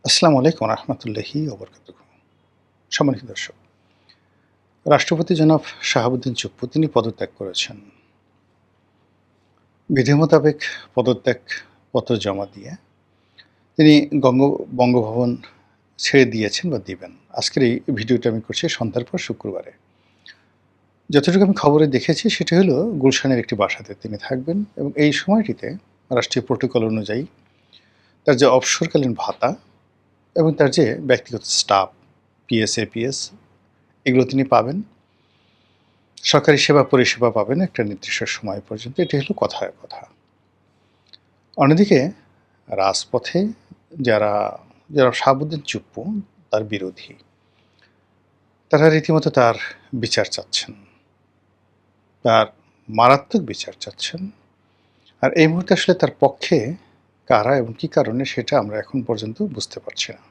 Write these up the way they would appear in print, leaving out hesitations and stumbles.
আসসালামু আলাইকুম রহমতুল্লাহি ওবরকাতুহু। সম্মানিত দর্শক, রাষ্ট্রপতি জনাব শাহাবুদ্দিন চুপ্পু তিনি পদত্যাগ করেছেন। বিধি মোতাবেক পদত্যাগ পত্র জমা দিয়ে তিনি বঙ্গভবন ছেড়ে দিয়েছেন বা দিবেন। আজকের এই ভিডিওটা আমি করছি সন্ধ্যার পর শুক্রবারে। যতটুকু আমি খবরে দেখেছি সেটা হলো গুলশানের একটি বাসাতে তিনি থাকবেন এবং এই সময়টিতে রাষ্ট্রীয় প্রোটোকল অনুযায়ী তার যে অবসরকালীন ভাতা এবং তার যে ব্যক্তিগত স্টাফ পিএস, এপিএস এগুলো তিনি পাবেন। সরকারি সেবা পরিষেবা পাবেন একটা নির্দিষ্ট সময় পর্যন্ত। এটি হলো কথায় কথা। অন্যদিকে রাজপথে যারা যারা শাহাবুদ্দিন চুপ্পু তার বিরোধী, তারা রীতিমতো তার বিচার চাচ্ছেন, তার মারাত্মক বিচার চাচ্ছেন। আর এই মুহূর্তে আসলে তার পক্ষে কারা এবং কী কারণে সেটা আমরা এখন পর্যন্ত বুঝতে পারছি না।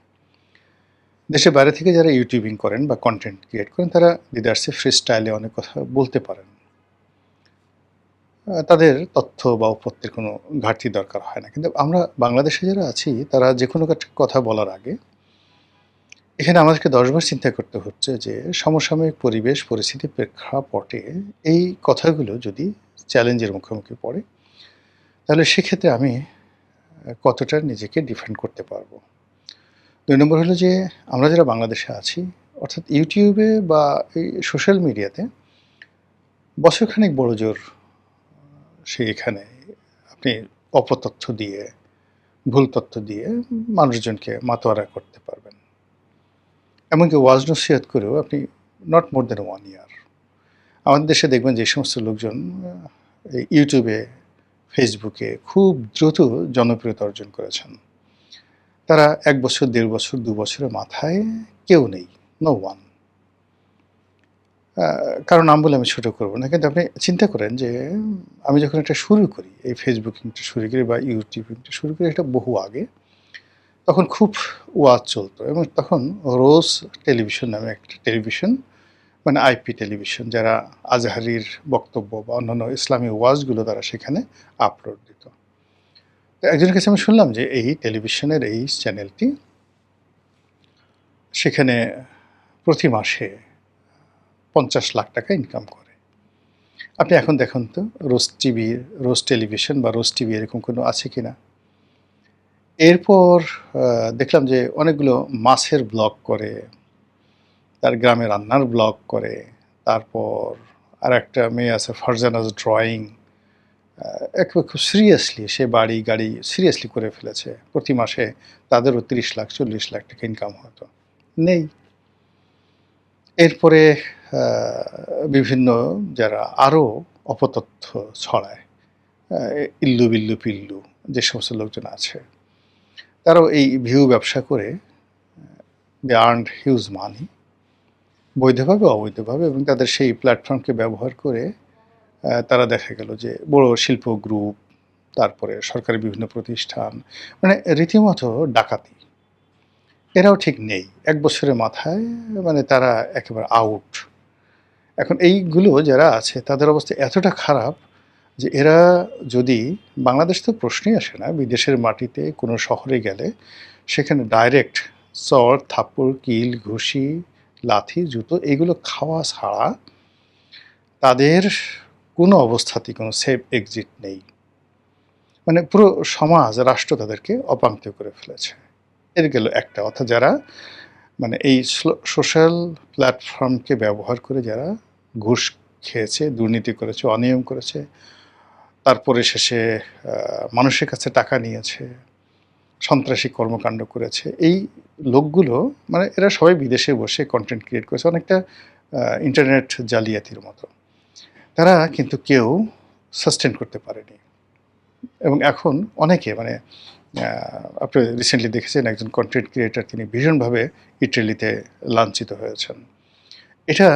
দেশের বাইরে থেকে যারা ইউটিউবিং করেন বা কন্টেন্ট ক্রিয়েট করেন তারা দিদার্সে ফ্রি স্টাইলে অনেক কথা বলতে পারেন। তাদের তথ্য বা উপত্যের কোনো ঘাটতি দরকার হয় না। কিন্তু আমরা বাংলাদেশে যারা আছি তারা যেকোনো একটা কথা বলার আগে এখানে আমাদেরকে ১০ বার চিন্তা করতে হচ্ছে যে সমসাময়িক পরিবেশ পরিস্থিতির প্রেক্ষাপটে এই কথাগুলো যদি চ্যালেঞ্জের মুখোমুখি পড়ে, তাহলে সেক্ষেত্রে আমি কতটা নিজেকে ডিফেন্ড করতে পারবো। ২ নম্বর হলো যে আমরা যারা বাংলাদেশে আছি, অর্থাৎ ইউটিউবে বা এই সোশ্যাল মিডিয়াতে বছরখানেক বড়জোর এখানে আপনি অপতথ্য দিয়ে, ভুল তথ্য দিয়ে মানুষজনকে মাতোয়ারা করতে পারবেন। এমনকি ওয়াজ নসিহত করেও আপনি নট মোর দ্যান 1 ইয়ার। আমাদের দেশে দেখবেন যে সমস্ত লোকজন এই ইউটিউবে, ফেসবুকে খুব দ্রুত জনপ্রিয়তা অর্জন করেছেন। তারা ১ বছর, ১.৫ বছর, ২ বছরের মাথায় কেউ নেই, নো ওয়ান। কারো নাম বলে আমি ছোট করব না। কিন্তু আপনি চিন্তা করেন যে আমি যখন এটা শুরু করি, এই ফেসবুকিংটা শুরু করি বা ইউটিউবিংটা শুরু করি এটা বহু আগে। তখন খুব ওয়াজ চলত এবং তখন রোজ টেলিভিশন নামে একটা টেলিভিশন, মানে আইপি টেলিভিশন, যারা আজহারির বক্তব্য বা অন্যান্য ইসলামী ওয়াজগুলো তারা সেখানে আপলোড দিত। তো একজনের কাছে আমি শুনলাম যে এই টেলিভিশনের এই চ্যানেলটি সেখানে প্রতি মাসে ৫০ লাখ টাকা ইনকাম করে। আপনি এখন দেখুন তো রোজ টেলিভিশন বা রোজ টিভি এরকম কোনো আছে কিনা? এরপর দেখলাম যে অনেকগুলো মাছের ব্লগ করে, তার গ্রামে রান্নার ব্লগ করে। তারপর আরেকটা মেয়ে আছে ফারজানাজ ড্রয়িং। একেবারে খুব সিরিয়াসলি সে বাড়ি গাড়ি সিরিয়াসলি করে ফেলেছে। প্রতি মাসে তাদেরও ৩০ লাখ ৪০ লাখ টাকা ইনকাম হতো। নেই। এরপরে আ বিভিন্ন যারা আরও অপতথ্য ছড়ায়, আ ইল্লু বিল্লু পিল্লু যে সমস্ত লোকজন আছে, তারাও এই ভিউ ব্যবসা করে দে আর্নড হিউজ মানি বৈধভাবে অবৈধভাবে, এবং তাদের সেই প্ল্যাটফর্মকে ব্যবহার করে তারা দেখা গেল যে বড় শিল্প গ্রুপ, তারপরে সরকারি বিভিন্ন প্রতিষ্ঠান, মানে রীতিমতো ডাকাতি। এরাও ঠিক নেই। ১ বছরের মাথায় মানে তারা একেবারে আউট। এখন এইগুলো যারা আছে তাদের অবস্থা এতটা খারাপ যে এরা যদি, বাংলাদেশ তো প্রশ্নই আসে না, বিদেশের মাটিতে কোনো শহরে গেলে সেখানে ডাইরেক্ট চড়, থাপ্পড়, কিল, ঘুষি, লাথি, জুতো এগুলো খাওয়া ছাড়া তাদের কোনো অবস্থাতেই কোনো সেফ এক্সিট নেই। মানে পুরো সমাজ, রাষ্ট্র তাদেরকে অপাংক্তেয় করে ফেলেছে। এর গেল একটা। অর্থাৎ যারা মানে এই সোশ্যাল প্ল্যাটফর্মকে ব্যবহার করে যারা ঘুষ খেয়েছে, দুর্নীতি করেছে, অনিয়ম করেছে, তারপরে শেষে মানুষের কাছে টাকা নিয়েছে, সন্ত্রাসী কর্মকাণ্ড করেছে। এই লোকগুলো মানে এরা সবাই বিদেশে বসে কনটেন্ট ক্রিয়েট করেছে, অনেকটা ইন্টারনেট জালিয়াতির মতো। তারা কিন্তু কেউ সাস্টেন করতে পারেনি। এবং এখন অনেকে মানে আপনি রিসেন্টলি দেখেছেন একজন কনটেন্ট ক্রিয়েটর তিনি ভীষণভাবে ইটালিতে লাঞ্ছিত হয়েছেন। এটা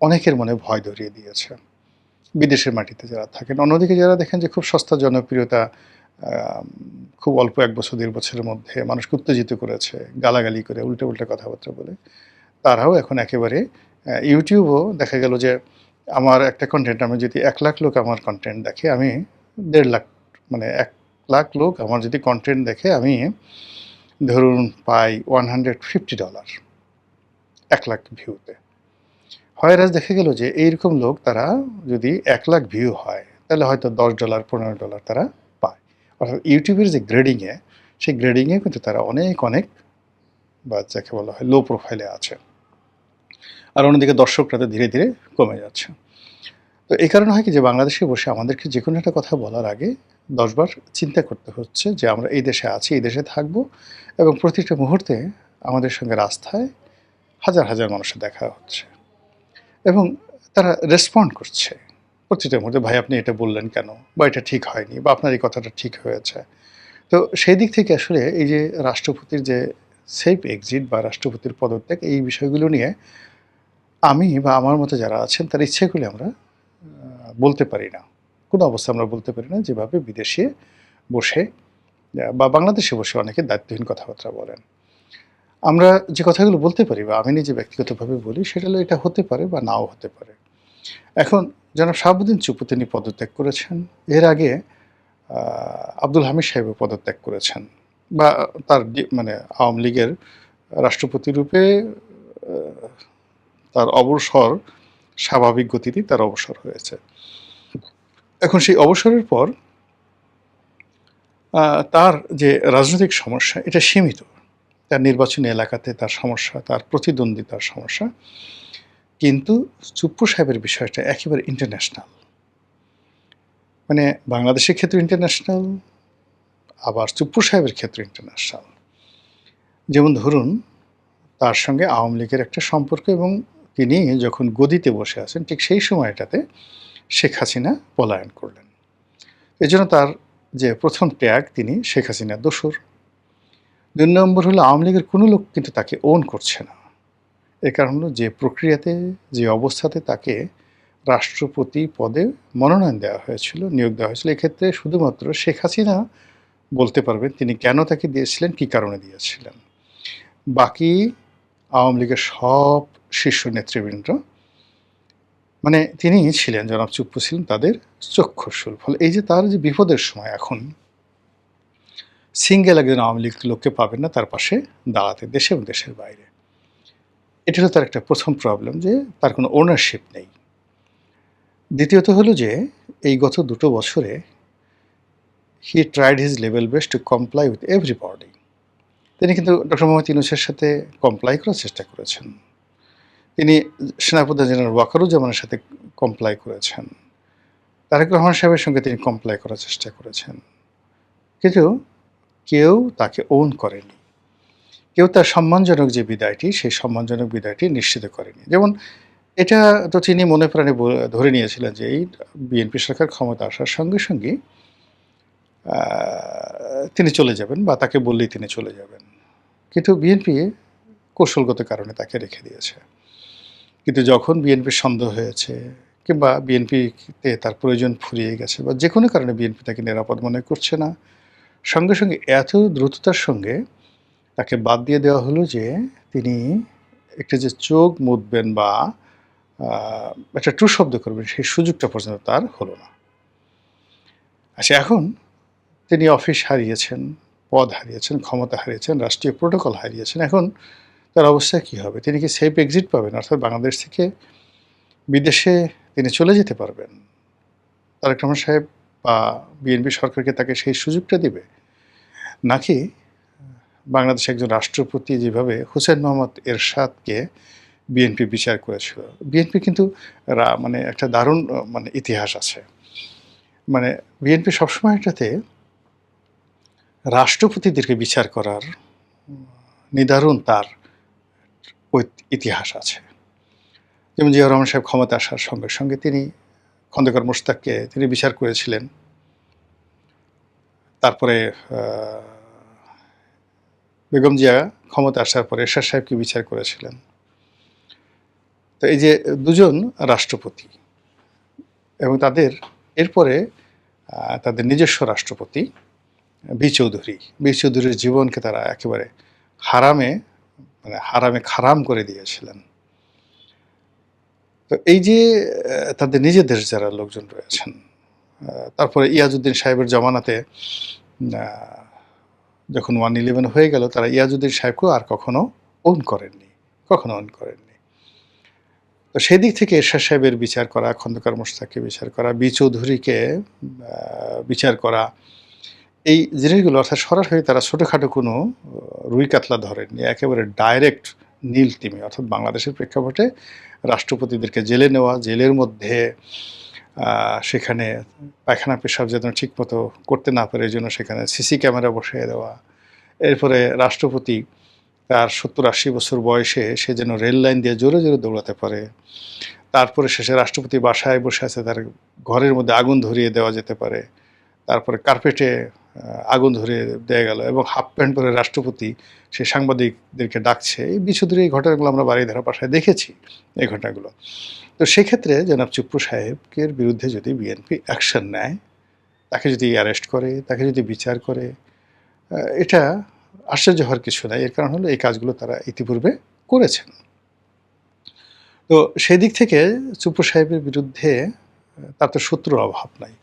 অনেকের মনে ভয় ধরিয়ে দিয়েছে, বিদেশের মাটিতে যারা থাকেন। অন্যদিকে যারা দেখেন যে খুব সস্তা জনপ্রিয়তা, খুব অল্প ১ বছর ১.৫ বছরের মধ্যে মানুষকে উত্তেজিত করেছে, গালাগালি করে উল্টে কথাবার্তা বলে, তারাও এখন একেবারে ইউটিউবও দেখা গেল যে আমার একটা কনটেন্ট, আমি যদি ১ লাখ লোক আমার কনটেন্ট দেখে, আমি ১.৫ লাখ, মানে ১ লাখ লোক আমার যদি কনটেন্ট দেখে, আমি ধরুন পায় $150, 1,00,000 ভিউতে। হয়রাজ দেখা গেল যে এইরকম লোক তারা যদি 1,00,000 ভিউ হয় তাহলে হয়তো $10, $15 তারা পায়। অর্থাৎ ইউটিউবের যে গ্রেডিংয়ে, সেই গ্রেডিংয়ে কিন্তু তারা অনেক অনেক বা যাকে বলা হয় লো প্রোফাইলে আছে। আর অন্যদিকে দর্শকরা তো ধীরে ধীরে কমে যাচ্ছে। তো এই কারণে হয় কি যে বাংলাদেশে বসে আমাদেরকে যে কোনো একটা কথা বলার আগে 10 বার চিন্তা করতে হচ্ছে যে আমরা এই দেশে আছি, এই দেশে থাকব এবং প্রতিটা মুহূর্তে আমাদের সঙ্গে রাস্তায় হাজার হাজার মানুষের দেখা হচ্ছে এবং তারা রেসপন্ড করছে প্রতিটা মুহূর্তে, ভাই আপনি এটা বললেন কেন, বা এটা ঠিক হয়নি, বা আপনার এই কথাটা ঠিক হয়েছে। তো সেই দিক থেকে আসলে এই যে রাষ্ট্রপতির যে সেফ এক্সিট বা রাষ্ট্রপতির পদত্যাগ, এই বিষয়গুলো নিয়ে আমি বা আমার মতো যারা আছেন তার ইচ্ছে করলে আমরা বলতে পারি না, কোনো অবস্থা আমরা বলতে পারি না যেভাবে বিদেশে বসে বা বাংলাদেশে বসে অনেকে দায়িত্বহীন কথাবার্তা বলেন। আমরা যে কথাগুলো বলতে পারি বা আমি নিজে ব্যক্তিগতভাবে বলি সেটা হলো এটা হতে পারে বা নাও হতে পারে। এখন জনাব শাহাবুদ্দিন চুপ্পু তিনি পদত্যাগ করেছেন। এর আগে আব্দুল হামিদ সাহেবও পদত্যাগ করেছেন বা তার মানে আওয়ামী লীগের রাষ্ট্রপতি রূপে তার অবসর স্বাভাবিক গতিতেই তার অবসর হয়েছে। এখন সেই অবসরের পর তার যে রাজনৈতিক সমস্যা এটা সীমিত। তার নির্বাচনী এলাকাতে তার সমস্যা, তার প্রতিদ্বন্দ্বিতার সমস্যা। কিন্তু চুপ্পু সাহেবের বিষয়টা একেবারে ইন্টারন্যাশনাল। মানে বাংলাদেশের ক্ষেত্রে ইন্টারন্যাশনাল, আবার চুপ্পু সাহেবের ক্ষেত্রে ইন্টারন্যাশনাল। যেমন ধরুন তার সঙ্গে আওয়ামী লীগের একটা সম্পর্ক এবং তিনি যখন গদিতে বসে আছেন ঠিক সেই সময়টাতে শেখ হাসিনা পলায়ন করলেন। এজন্য তার যে প্রথম ট্যাগ তিনি শেখ হাসিনার দোসর। ২ নম্বর হলো আওয়ামী লীগের কোনো লোক কিন্তু তাকে ওন করছে না। এর কারণ হলো যে প্রক্রিয়াতে, যে অবস্থাতে তাকে রাষ্ট্রপতি পদে মনোনয়ন দেওয়া হয়েছিল, নিয়োগ দেওয়া হয়েছিল, এক্ষেত্রে শুধুমাত্র শেখ হাসিনা বলতে পারবেন তিনি কেন তাকে দিয়েছিলেন, কী কারণে দিয়েছিলেন। বাকি আওয়ামী লীগের সব শীর্ষ নেতৃবৃন্দ, মানে তিনি ছিলেন, জনাব চুপ্পু ছিলেন তাদের চক্ষুশূল। ফলে এই যে তার যে বিপদের সময় এখন সিঙ্গেল একজন আওয়ামী লীগ লোককে পাবেন না তার পাশে দাঁড়াতে, দেশে এবং দেশের বাইরে। এটা হলো তার একটা প্রথম প্রবলেম, যে তার কোনো ওনারশিপ নেই। দ্বিতীয়ত হলো যে এই গত 2 বছরে he tried his level best to comply with everybody. তিনি কিন্তু ডক্টর মোহাম্মদ ইউনূসের সাথে কমপ্লাই করার চেষ্টা করেছেন। তিনি সেনাপ্রধান জেনারেল ওয়াকারুজ্জামানের সাথে কমপ্লাই করেছেন। তারেক রহমান সাহেবের সঙ্গে তিনি কমপ্লাই করার চেষ্টা করেছেন। কিন্তু কেউ তাকে ওন করেনি। কেউ তার সম্মানজনক যে বিদায়টি, সেই সম্মানজনক বিদায়টি নিশ্চিত করেনি। যেমন এটা তো তিনি মনে প্রাণে ধরে নিয়েছিলেন যে এই বিএনপি সরকার ক্ষমতা আসার সঙ্গে সঙ্গেই তিনি চলে যাবেন বা তাকে বললেই তিনি চলে যাবেন। কিন্তু বিএনপি কৌশলগত কারণে তাকে রেখে দিয়েছে। কিন্তু যখন বিএনপির সন্দেহ হয়েছে কিংবা বিএনপিতে তার প্রয়োজন ফুরিয়ে গেছে বা যে কোনো কারণে বিএনপি তাকে নিরাপদ মনে করছে না, সঙ্গে সঙ্গে এত দ্রুততার সঙ্গে তাকে বাদ দিয়ে দেওয়া হলো যে তিনি একটা যে চোখ মুদবেন বা একটা ট্রু শব্দ করবেন সেই সুযোগটা পর্যন্ত তার হলো না। আচ্ছা, এখন তিনি অফিস হারিয়েছেন, পদ হারিয়েছেন, ক্ষমতা হারিয়েছেন, রাষ্ট্রীয় প্রোটোকল হারিয়েছেন। এখন তার অবস্থা কী হবে? তিনি কি সেফ এক্সিট পাবেন? অর্থাৎ বাংলাদেশ থেকে বিদেশে তিনি চলে যেতে পারবেন? তারেক রহমান সাহেব বা বিএনপি সরকারকে তাকে সেই সুযোগটা দিবে? নাকি বাংলাদেশে একজন রাষ্ট্রপতি যেভাবে হুসেইন মোহাম্মদ এরশাদকে বিএনপি বিচার করেছিল। বিএনপি কিন্তু মানে একটা দারুণ মানে ইতিহাস আছে। মানে বিএনপি সবসময় এটাতে রাষ্ট্রপতিদেরকে বিচার করার নিদারুণ তার ইতিহাস আছে। যেমন জিয়াউর রহমান সাহেব ক্ষমতা আসার সঙ্গে সঙ্গে তিনি খন্দকার মোশতাককে তিনি বিচার করেছিলেন। তারপরে বেগম জিয়া ক্ষমতা আসার পরে এরশাদ সাহেবকে বিচার করেছিলেন। তো এই যে দুজন রাষ্ট্রপতি এবং তাদের এরপরে তাদের নিজস্ব রাষ্ট্রপতি বি চৌধুরীর জীবনকে তারা একেবারে হারামে খারাম করে দিয়েছিলেন। তো এই যে তাদের নিজেদের যারা লোকজন রয়েছেন, তারপরে ইয়াজউদ্দিন সাহেবের জমানাতে যখন 111 হয়ে গেল, তারা ইয়াজউদ্দিন সাহেবকেও আর কখনো ওন করেননি, কখনো ওন করেননি। তো সেদিক থেকে এরশাদ সাহেবের বিচার করা, খন্দকার মোশতাককে বিচার করা, বি চৌধুরীকে বিচার করা, এই জিনিসগুলো অর্থাৎ সরাসরি তারা ছোটোখাটো কোনো রুই কাতলা ধরেননি, একেবারে ডাইরেক্ট নীল তিমি, অর্থাৎ বাংলাদেশের প্রেক্ষাপটে রাষ্ট্রপতিদেরকে জেলে নেওয়া, জেলের মধ্যে সেখানে পায়খানা পেশাব যেন ঠিকমতো করতে না পারে, এই জন্য সেখানে সিসি ক্যামেরা বসিয়ে দেওয়া। এরপরে রাষ্ট্রপতি তার 70-80 বছর বয়সে সে যেন রেল লাইন দিয়ে জোরে জোরে দৌড়াতে পারে। তারপরে শেষে রাষ্ট্রপতি বাসায় বসে আছে, তার ঘরের মধ্যে আগুন ধরিয়ে দেওয়া যেতে পারে। তারপরে কার্পেটে আগুন ধরিয়ে দেওয়া গেল এবং হাফ প্যান্ট পরে রাষ্ট্রপতি সে সাংবাদিকদেরকে ডাকছে। এই বিশুদ্ধের এই ঘটনাগুলো আমরা বাড়িধারা বাসায় দেখেছি, এই ঘটনাগুলো। তো সেক্ষেত্রে জনাব চুপ্পু সাহেবের বিরুদ্ধে যদি বিএনপি অ্যাকশন নেয়, তাকে যদি অ্যারেস্ট করে, তাকে যদি বিচার করে, এটা আশ্চর্য হওয়ার কিছু নাই। এর কারণ হলো এই কাজগুলো তারা ইতিপূর্বে করেছেন। তো সেই দিক থেকে চুপ্পু সাহেবের বিরুদ্ধে তার তো শত্রুর অভাব নাই।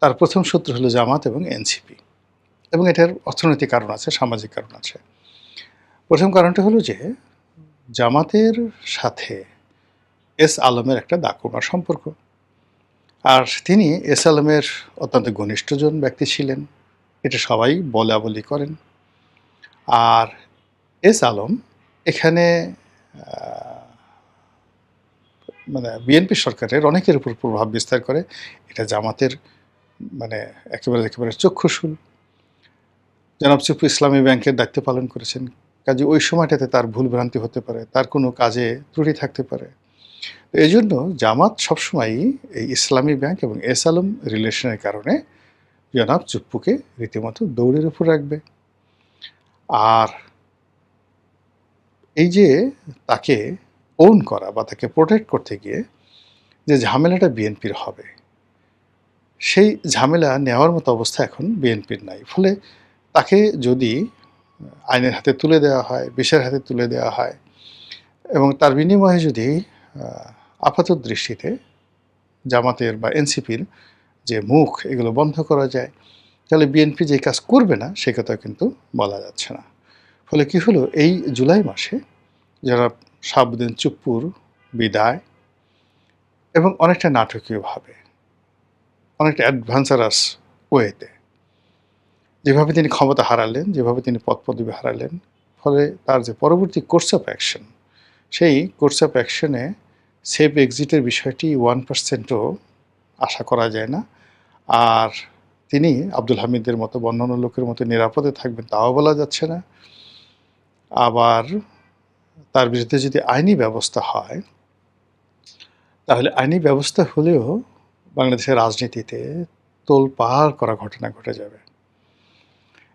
তার প্রথম শত্রু হলো জামাত এবং এনসিপি, এবং এটার অর্থনৈতিক কারণ আছে, সামাজিক কারণ আছে। প্রথম কারণটা হলো যে জামাতের সাথে এস আলমের একটা দাকুমার সম্পর্ক, আর তিনি এস আলমের অত্যন্ত ঘনিষ্ঠজন ব্যক্তি ছিলেন, এটা সবাই বলা বলি করেন। আর এস আলম এখানে মানে বিএনপি সরকারের অনেকের উপর প্রভাব বিস্তার করে, এটা জামাতের মানে একেবারে চক্ষুশূল। জনাব চুপ্পু ইসলামী ব্যাংকের দায়িত্ব পালন করেছেন, কাজে ওই সময়টাতে তার ভুলভ্রান্তি হতে পারে, তার কোনো কাজে ত্রুটি থাকতে পারে। এই জন্য জামাত সবসময়ই এই ইসলামী ব্যাংক এবং এস আলম রিলেশনের কারণে জনাব চুপ্পুকে রীতিমতো দৌড়ের উপর রাখবে। আর এই যে তাকে ওন করা বা তাকে প্রোটেক্ট করতে গিয়ে যে ঝামেলাটা বিএনপির হবে, সেই ঝামেলা নেওয়ার মতো অবস্থা এখন বিএনপির নাই। ফলে তাকে যদি আইনের হাতে তুলে দেওয়া হয়, বিচারের হাতে তুলে দেওয়া হয়, এবং তার বিনিময়ে যদি আপাত দৃষ্টিতে জামাতের বা এনসিপির যে মুখ এগুলো বন্ধ করা যায়, তাহলে বিএনপি যে কাজ করবে না সে কথা কিন্তু বলা যাচ্ছে না। ফলে কি হলো, এই জুলাই মাসে যারা শাহাবুদ্দিন চুপ্পুর বিদায়, এবং অনেকটা নাটকীয়ভাবে, অনেকটা অ্যাডভান্সারাস ওয়েতে যেভাবে তিনি ক্ষমতা হারালেন, যেভাবে তিনি পদ পদবি হারালেন, ফলে তার যে পরবর্তী কোর্স অফ অ্যাকশন, সেই কোর্স অফ অ্যাকশনে সেফ এক্সিটের বিষয়টি 1%ও আশা করা যায় না। আর তিনি আব্দুল হামিদের মতো অন্যান্য লোকের মতো নিরাপদে থাকবেন তাও বলা যাচ্ছে না। আবার তার বিরুদ্ধে যদি আইনি ব্যবস্থা হয়, তাহলে আইনি ব্যবস্থা হলেও বাংলাদেশের রাজনীতিতে তোলপাড় করা ঘটনা ঘটে যাবে।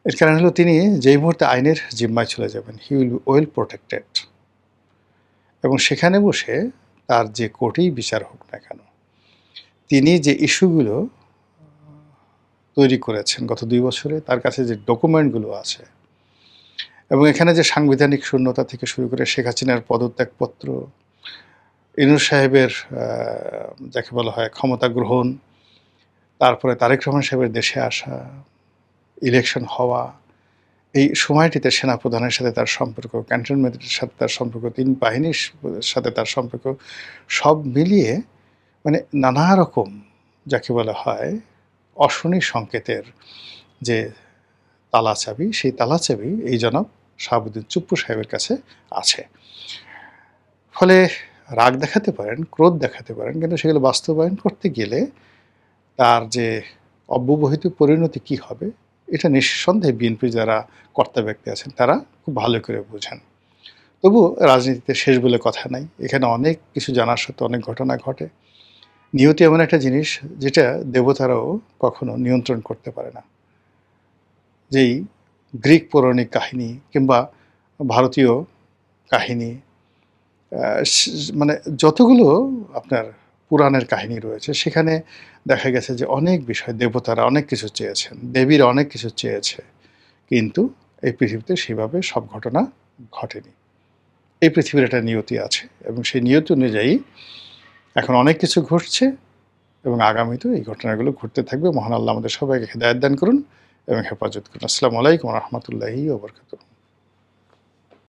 এর কারণ হলো তিনি যেই মুহূর্তে আইনের জিম্মায় চলে যাবেন, he will be well protected, এবং সেখানে বসে তার যে কোর্টেই বিচার হোক না কেন, তিনি যে ইস্যুগুলো তৈরি করেছেন গত 2 বছরে, তার কাছে যে ডকুমেন্টগুলো আছে, এবং এখানে যে সাংবিধানিক শূন্যতা থেকে শুরু করে শেখ হাসিনার পদত্যাগপত্র, ইউনূস সাহেবের যাকে বলা হয় ক্ষমতা গ্রহণ, তারপরে তারেক রহমান সাহেবের দেশে আসা, ইলেকশন হওয়া, এই সময়টিতে সেনাপ্রধানের সাথে তার সম্পর্ক, ক্যান্টনমেন্টের সাথে তার সম্পর্ক, 3 বাহিনীর সাথে তার সম্পর্ক, সব মিলিয়ে মানে নানা রকম যাকে বলা হয় অশনি সংকেতের যে তালাচাবি, সেই তালাচাবি এই জনাব শাহাবুদ্দিন চুপ্পু সাহেবের কাছে আছে। ফলে রাগ দেখাতে পারেন, ক্রোধ দেখাতে পারেন, কিন্তু সেগুলো বাস্তবায়ন করতে গেলে তার যে অব্যবহিত পরিণতি কি হবে, এটা নিঃসন্দেহে বিএনপি যারা কর্তা ব্যক্তি আছেন তারা খুব ভালো করে বোঝেন। তবু রাজনীতিতে শেষ বলে কথা নাই, এখানে অনেক কিছু জানার সত্ত্বেও অনেক ঘটনা ঘটে। নিয়তি এমন একটা জিনিস যেটা দেবতারাও কখনো নিয়ন্ত্রণ করতে পারে না। যেই গ্রিক পৌরাণিক কাহিনী কিংবা ভারতীয় কাহিনী, মানে যতগুলো আপনার পুরাণের কাহিনী রয়েছে, সেখানে দেখা গেছে যে অনেক বিষয় দেবতারা অনেক কিছু চেয়েছেন, দেবীরা অনেক কিছু চেয়েছে, কিন্তু এই পৃথিবীতে সেভাবে সব ঘটনা ঘটেনি। এই পৃথিবীর একটা নিয়তি আছে, এবং সেই নিয়তি অনুযায়ী এখন অনেক কিছু ঘটছে, এবং আগামীতেও এই ঘটনাগুলো ঘটতে থাকবে। মহান আল্লাহ আমাদের সবাইকে হেদায়েত দান করুন। এবং হেফাজত করুন। আসসালামু আলাইকুম ওয়া রাহমাতুল্লাহি ওয়া বারাকাতুহু।